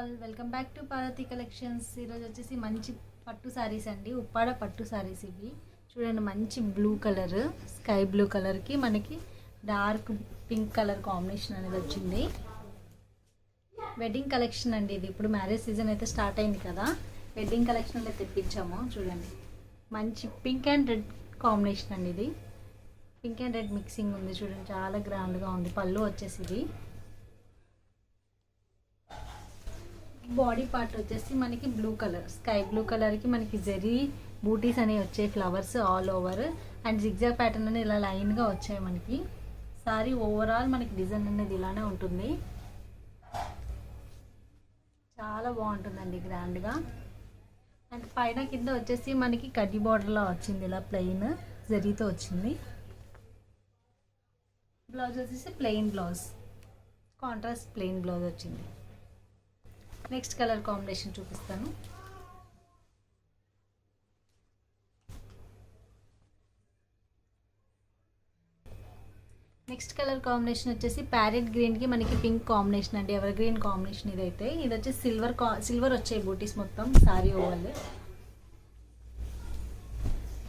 All welcome back to Parvathi collections. ఈరోజు వచ్చేసి మంచి పట్టు శారీస్ అండి, ఉప్పాడ పట్టు శారీస్ ఇవి. చూడండి, మంచి బ్లూ కలర్, స్కై బ్లూ కలర్కి మనకి డార్క్ పింక్ కలర్ కాంబినేషన్ అనేది వచ్చింది. వెడ్డింగ్ కలెక్షన్ అండి ఇది. ఇప్పుడు మ్యారేజ్ సీజన్ అయితే స్టార్ట్ అయింది కదా, వెడ్డింగ్ కలెక్షన్ అయితే తెప్పించాము. చూడండి, మంచి పింక్ అండ్ రెడ్ కాంబినేషన్ అండి ఇది. పింక్ అండ్ రెడ్ మిక్సింగ్ ఉంది. చూడండి, చాలా గ్రాండ్గా ఉంది. పళ్ళు వచ్చేసి ఇది. బాడీ పార్ట్ వచ్చేసి మనకి బ్లూ కలర్, స్కై బ్లూ కలర్కి మనకి జెరీ బూటీస్ అనేవి వచ్చాయి, flowers all over and zigzag pattern అనేది ఇలా లైన్గా వచ్చాయి మనకి. సారీ ఓవరాల్ మనకి డిజైన్ అనేది ఇలానే ఉంటుంది. చాలా బాగుంటుందండి గ్రాండ్గా. అండ్ పైన కింద వచ్చేసి మనకి కడ్డీ బార్డర్లా వచ్చింది, ఇలా ప్లెయిన్ జరీతో వచ్చింది. బ్లౌజ్ వచ్చేసి plain blouse, contrast plain blouse వచ్చింది. నెక్స్ట్ కలర్ కాంబినేషన్ చూపిస్తాను. నెక్స్ట్ కలర్ కాంబినేషన్ వచ్చేసి ప్యారెట్ గ్రీన్కి మనకి పింక్ కాంబినేషన్ అండి, ఎవర్ గ్రీన్ కాంబినేషన్ ఇదైతే. ఇది వచ్చేసి సిల్వర్ వచ్చాయి బూటీస్ మొత్తం సారీ ఓవల్.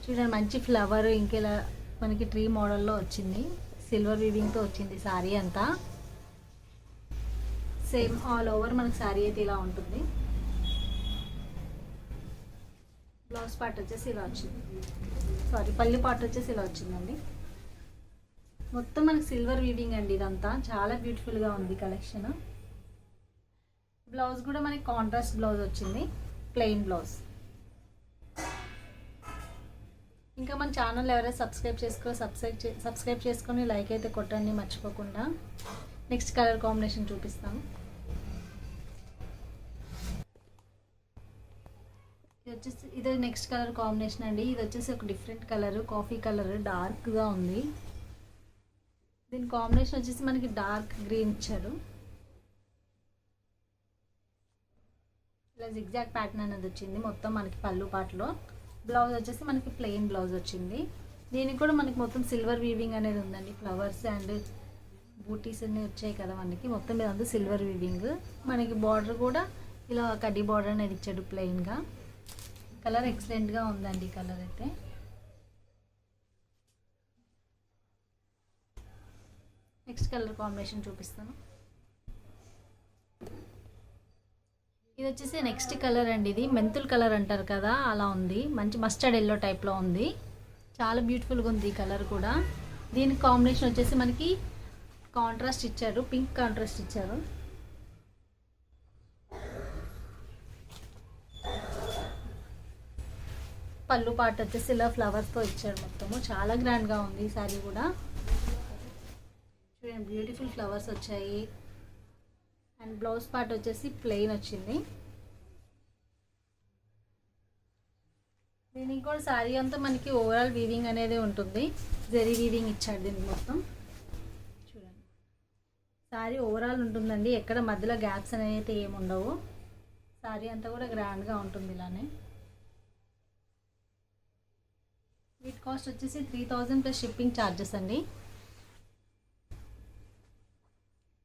చూడండి, మంచి ఫ్లవర్ ఇంకెలా మనకి ట్రీ మోడల్లో వచ్చింది, సిల్వర్ వీవింగ్తో వచ్చింది సారీ అంతా. సేమ్ ఆల్ ఓవర్ మనకి శారీ అయితే ఇలా ఉంటుంది. బ్లౌజ్ పార్ట్ వచ్చేసి ఇలా వచ్చింది, పల్లి పార్ట్ వచ్చేసి ఇలా వచ్చిందండి. మొత్తం మనకి సిల్వర్ వీవింగ్ అండి ఇదంతా. చాలా బ్యూటిఫుల్గా ఉంది కలెక్షన్. బ్లౌజ్ కూడా మనకి కాంట్రాస్ట్ బ్లౌజ్ వచ్చింది, ప్లెయిన్ బ్లౌజ్. ఇంకా మన ఛానల్ ఎవరైనా సబ్స్క్రైబ్ చేసుకొని లైక్ అయితే కొట్టండి మర్చిపోకుండా. నెక్స్ట్ కలర్ కాంబినేషన్ చూపిస్తాను. ఇది నెక్స్ట్ కలర్ కాంబినేషన్ అండి. ఇది వచ్చేసి ఒక డిఫరెంట్ కలర్, కాఫీ కలర్, డార్క్గా ఉంది. దీని కాంబినేషన్ వచ్చేసి మనకి డార్క్ గ్రీన్ ఇచ్చారు. ఇలా జిగ్జాగ్ ప్యాటర్న్ అనేది వచ్చింది మొత్తం మనకి పళ్ళు పాటలో. బ్లౌజ్ వచ్చేసి మనకి ప్లెయిన్ బ్లౌజ్ వచ్చింది. దీనికి కూడా మనకి మొత్తం సిల్వర్ వీవింగ్ అనేది ఉందండి, ఫ్లవర్స్ అండ్ బూటీస్ అన్నీ వచ్చాయి కదా మనకి. మొత్తం మీద అంతా సిల్వర్ వీవింగ్. మనకి బార్డర్ కూడా ఇలా కడ్డీ బార్డర్ అనేది ఇచ్చాడు ప్లెయిన్గా. కలర్ ఎక్సలెంట్గా ఉందండి కలర్ అయితే. నెక్స్ట్ కలర్ కాంబినేషన్ చూపిస్తాను. ఇది వచ్చేసి నెక్స్ట్ కలర్ అండి. ఇది మెంతుల్ కలర్ అంటారు కదా, అలా ఉంది. మంచి మస్టర్డ్ ఎల్లో టైప్లో ఉంది. చాలా బ్యూటిఫుల్గా ఉంది ఈ కలర్ కూడా. దీనికి కాంబినేషన్ వచ్చేసి మనకి కాంట్రాస్ట్ ఇచ్చారు, పింక్ కాంట్రాస్ట్ ఇచ్చారు. పళ్ళు పార్ట్ వచ్చేసి ఇలా ఫ్లవర్స్తో ఇచ్చారు మొత్తము. చాలా గ్రాండ్గా ఉంది ఈ సారీ కూడా. చూడండి, బ్యూటిఫుల్ ఫ్లవర్స్ వచ్చాయి. అండ్ బ్లౌజ్ పార్ట్ వచ్చేసి ప్లెయిన్ వచ్చింది. దీనికి కూడా సారీ అంతా మనకి ఓవరాల్ వీవింగ్ అనేది ఉంటుంది, జరీ వీవింగ్ ఇచ్చాడు దీనికి మొత్తం. చూడండి, సారీ ఓవరాల్ ఉంటుందండి, ఎక్కడ మధ్యలో గ్యాప్స్ అనేవి అయితే ఏమి ఉండవు. సారీ అంతా కూడా గ్రాండ్గా ఉంటుంది ఇలానే. వీటి కాస్ట్ వచ్చేసి 3000 ప్లస్ షిప్పింగ్ ఛార్జెస్ అండి.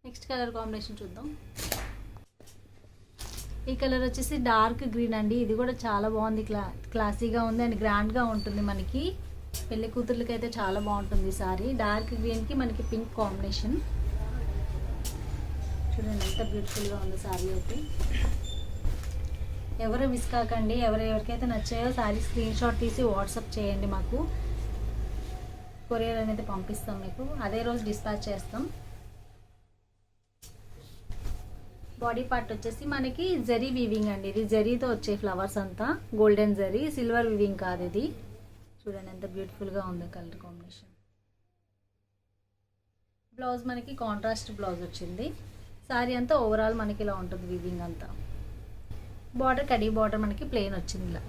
నెక్స్ట్ కలర్ కాంబినేషన్ చూద్దాం. ఈ కలర్ వచ్చేసి డార్క్ గ్రీన్ అండి. ఇది కూడా చాలా బాగుంది, క్లాసీగా ఉంది అండ్ గ్రాండ్గా ఉంటుంది. మనకి పెళ్లి కూతుర్లకి అయితే చాలా బాగుంటుంది సారీ. డార్క్ గ్రీన్కి మనకి పింక్ కాంబినేషన్. చూడండి ఎంత బ్యూటిఫుల్గా ఉంది సారీ అయితే. ఎవరు మిస్ కాకండి. ఎవరికైతే నచ్చాయో సారీ స్క్రీన్ షాట్ తీసి వాట్సాప్ చేయండి మాకు. కొరియర్ అనేది పంపిస్తాం మీకు, అదే రోజు డిస్పాచ్ చేస్తాం. బాడీ పార్ట్ వచ్చేసి మనకి జరీ వీవింగ్ అండి. ఇది జరీతో వచ్చే ఫ్లవర్స్ అంతా గోల్డెన్ జరీ, సిల్వర్ వీవింగ్ కాదు ఇది. చూడండి ఎంత బ్యూటిఫుల్గా ఉంది కలర్ కాంబినేషన్. బ్లౌజ్ మనకి కాంట్రాస్ట్ బ్లౌజ్ వచ్చింది. సారీ అంతా ఓవరాల్ మనకి ఇలా ఉంటుంది వీవింగ్ అంతా. బార్డర్ కడీ బార్డర్ మనకి ప్లెయిన్ వచ్చింది ఇలా.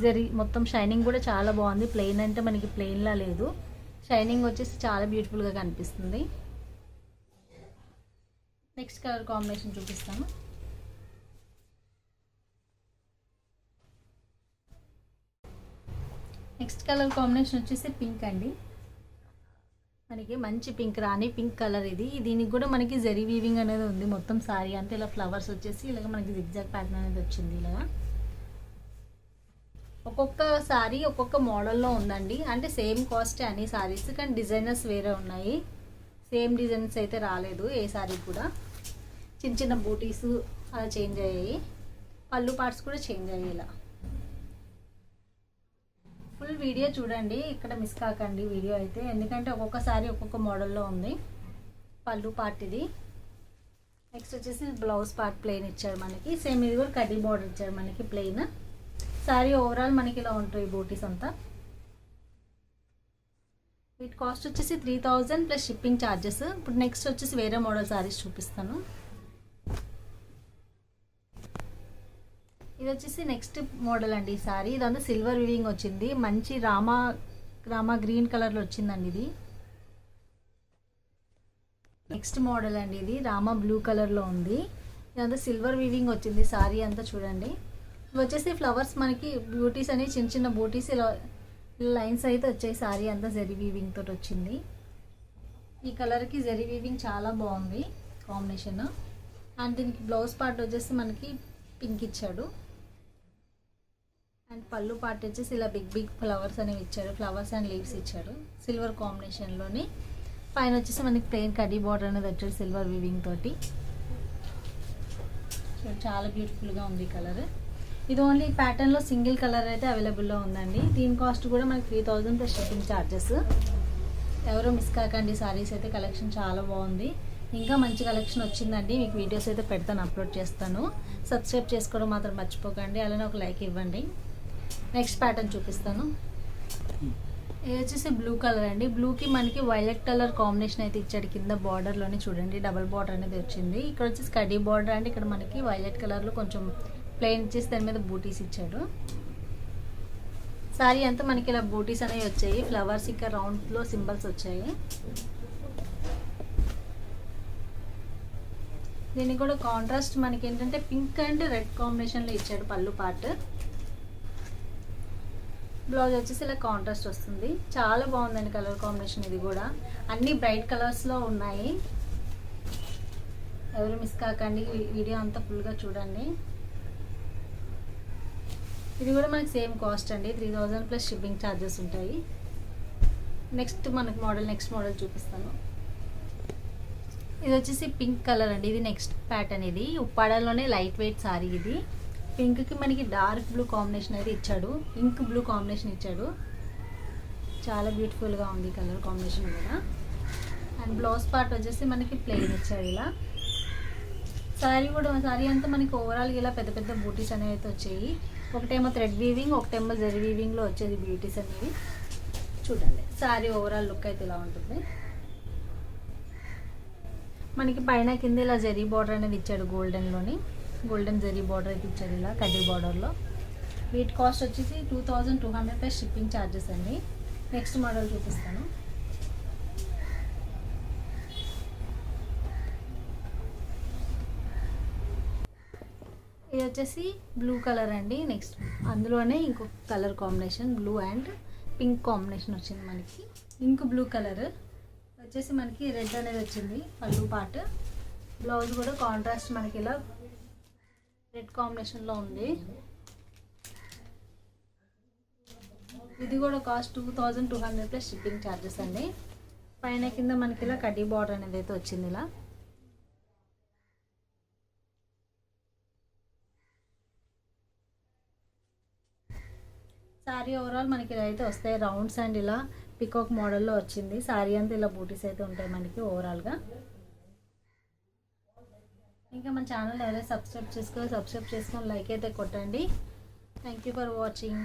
జరీ మొత్తం షైనింగ్ కూడా చాలా బాగుంది. ప్లెయిన్ అంటే మనకి ప్లెయిన్లా లేదు, షైనింగ్ వచ్చేసి చాలా బ్యూటిఫుల్గా కనిపిస్తుంది. నెక్స్ట్ కలర్ కాంబినేషన్ చూపిస్తాను. నెక్స్ట్ కలర్ కాంబినేషన్ వచ్చేసి పింక్ అండి. మనకి మంచి పింక్, రాణి పింక్ కలర్ ఇది. దీనికి కూడా మనకి జరీ వీవింగ్ అనేది ఉంది. మొత్తం సారీ అంతా ఇలా ఫ్లవర్స్ వచ్చేసి ఇలాగ మనకి జిగ్జాగ్ ప్యాటర్న్ అనేది వచ్చింది. ఇలాగా ఒక్కొక్క సారీ ఒక్కొక్క మోడల్లో ఉందండి. అంటే సేమ్ కాస్ట్ అన్ని సారీస్, కానీ డిజైనర్స్ వేరే ఉన్నాయి. సేమ్ డిజైన్స్ అయితే రాలేదు ఏ సారీ కూడా. చిన్న చిన్న బూటీస్ అలా చేంజ్ అయ్యాయి. పళ్ళు పార్ట్స్ కూడా చేంజ్ అయ్యాయి. ఇలా ఫుల్ వీడియో చూడండి, ఇక్కడ మిస్ కాకండి వీడియో అయితే, ఎందుకంటే ఒక్కొక్క సారీ ఒక్కొక్క మోడల్లో ఉంది. పళ్ళు పార్ట్ ఇది. నెక్స్ట్ వచ్చేసి బ్లౌజ్ పార్ట్ ప్లెయిన్ ఇచ్చారు మనకి. సేమ్ ఇది కూడా కడ్డీ బార్డర్ ఇచ్చారు మనకి ప్లెయిన్. సారీ ఓవరాల్ మనకి ఇలా ఉంటాయి బూటీస్ అంతా. వీటి కాస్ట్ వచ్చేసి 3000 ప్లస్ షిప్పింగ్ ఛార్జెస్. ఇప్పుడు నెక్స్ట్ వచ్చేసి వేరే మోడల్ సారీస్ చూపిస్తాను. ఇది వచ్చేసి నెక్స్ట్ మోడల్ అండి. ఈ సారీ ఇదంతా సిల్వర్ వీవింగ్ వచ్చింది. మంచి రామా గ్రీన్ కలర్లో వచ్చిందండి ఇది. నెక్స్ట్ మోడల్ అండి, ఇది రామా బ్లూ కలర్లో ఉంది. ఇదంతా సిల్వర్ వీవింగ్ వచ్చింది సారీ అంతా చూడండి. ఇవి వచ్చేసి ఫ్లవర్స్ మనకి బ్యూటీస్ అని చిన్న చిన్న బూటీస్ ఇలా లైన్స్ అయితే వచ్చాయి. సారీ అంతా జరీ వీవింగ్ తోటి వచ్చింది. ఈ కలర్కి జరీ వీవింగ్ చాలా బాగుంది కాంబినేషన్. అండ్ దీనికి బ్లౌజ్ పార్ట్ వచ్చేసి మనకి పింక్ ఇచ్చాడు. అండ్ పళ్ళు పార్ట్ వచ్చేసి ఇలా బిగ్ బిగ్ ఫ్లవర్స్ అనేవి ఇచ్చాడు. ఫ్లవర్స్ అండ్ లీవ్స్ ఇచ్చాడు సిల్వర్ కాంబినేషన్లోని. పైన వచ్చేసి మనకి ప్లెయిన్ కడ్డీ బార్డర్ అనేది వచ్చాడు సిల్వర్ వీవింగ్ తోటి. చాలా బ్యూటిఫుల్గా ఉంది కలర్. ఇది ఓన్లీ ప్యాటర్న్లో సింగిల్ కలర్ అయితే అవైలబుల్లో ఉందండి. దీని కాస్ట్ కూడా మనకి 3000 ప్లస్ షిప్పింగ్ ఛార్జెస్. ఎవరో మిస్ కాకండి, సారీస్ అయితే కలెక్షన్ చాలా బాగుంది. ఇంకా మంచి కలెక్షన్ వచ్చిందండి. మీకు వీడియోస్ అయితే పెడతాను, అప్లోడ్ చేస్తాను. సబ్స్క్రైబ్ చేసుకోవడం మాత్రం మర్చిపోకండి. అలానే ఒక లైక్ ఇవ్వండి. నెక్స్ట్ ప్యాటర్న్ చూపిస్తాను. ఇది వచ్చేసి బ్లూ కలర్ అండి. బ్లూకి మనకి వైలెట్ కలర్ కాంబినేషన్ అయితే ఇచ్చాడు. కింద బార్డర్లోనే చూడండి డబల్ బార్డర్ అనేది వచ్చింది. ఇక్కడ వచ్చేసి కడ్డీ బార్డర్ అండి. ఇక్కడ మనకి వైలెట్ కలర్లో కొంచెం ప్లెయిన్ ఇచ్చేసి దాని మీద బూటీస్ ఇచ్చాడు. సారీ అంతా మనకి ఇలా బూటీస్ అనేవి వచ్చాయి. ఫ్లవర్స్ ఇంకా రౌండ్లో సింబల్స్ వచ్చాయి. దీనికి కూడా కాంట్రాస్ట్ మనకి ఏంటంటే పింక్ అండ్ రెడ్ కాంబినేషన్లో ఇచ్చాడు పళ్ళు పార్ట్. బ్లౌజ్ వచ్చేసి ఇలా కాంట్రాస్ట్ వస్తుంది. చాలా బాగుందండి కలర్ కాంబినేషన్. ఇది కూడా అన్ని బ్రైట్ కలర్స్లో ఉన్నాయి. ఎవరు మిస్ కాకండి, వీడియో అంతా ఫుల్గా చూడండి. ఇది కూడా మనకి సేమ్ కాస్ట్ అండి. 3000 ప్లస్ షిప్పింగ్ ఛార్జెస్ ఉంటాయి. నెక్స్ట్ మోడల్ చూపిస్తాను. ఇది వచ్చేసి పింక్ కలర్ అండి. ఇది నెక్స్ట్ ప్యాటర్న్. ఇది ఉప్పాడలోనే లైట్ వెయిట్ సారీ. ఇది పింక్కి మనకి డార్క్ బ్లూ కాంబినేషన్ అయితే ఇచ్చాడు. ఇంక్ బ్లూ కాంబినేషన్ ఇచ్చాడు. చాలా బ్యూటిఫుల్గా ఉంది కలర్ కాంబినేషన్ కూడా. అండ్ బ్లౌజ్ పార్ట్ వచ్చేసి మనకి ప్లెయిన్ ఇచ్చాడు. ఇలా సారీ అంతా మనకి ఓవరాల్గా ఇలా పెద్ద పెద్ద బూటీస్ అనేవి అయితే వచ్చాయి. ఒకటేమో థ్రెడ్ వీవింగ్, ఒకటేమో జరీ వీవింగ్లో వచ్చేది బ్యూటీస్ అనేవి. చూడండి సారీ ఓవరాల్ లుక్ అయితే ఇలా ఉంటుంది. మనకి పైన కింద ఇలా జరీ బార్డర్ అనేది ఇచ్చాడు. గోల్డెన్ జరీ బార్డర్ అయితే ఇచ్చాడు ఇలా కడ్డీ బార్డర్లో. వీటి కాస్ట్ వచ్చేసి 2200 ప్లస్ షిప్పింగ్ ఛార్జెస్ అండి. నెక్స్ట్ మోడల్ చూపిస్తాను. ఇది వచ్చేసి బ్లూ కలర్ అండి. నెక్స్ట్ అందులోనే ఇంకొక colour combination blue and pink combination వచ్చింది మనకి. ఇంక్ బ్లూ కలర్ వచ్చేసి మనకి రెడ్ అనేది వచ్చింది పళ్ళు పార్ట్. బ్లౌజ్ కూడా కాంట్రాస్ట్ మనకి ఇలా రెడ్ కాంబినేషన్లో ఉంది. ఇది కూడా కాస్ట్ 2200 ప్లస్ షిప్పింగ్ ఛార్జెస్ అండి. పైన కింద మనకి ఇలా కడ్డీ బార్డర్ అనేది అయితే వచ్చింది. ఇలా సారీ ఓవరాల్ మనకి ఇలా అయితే వస్తాయి. రౌండ్స్ అండ్ ఇలా పికాక్ మోడల్లో వచ్చింది. సారీ అంతా ఇలా బూటీస్ అయితే ఉంటాయి మనకి ఓవరాల్గా. ఇంకా మన ఛానల్ ఎవరైనా సబ్స్క్రైబ్ చేసుకొని లైక్ అయితే కొట్టండి. Thank you for watching.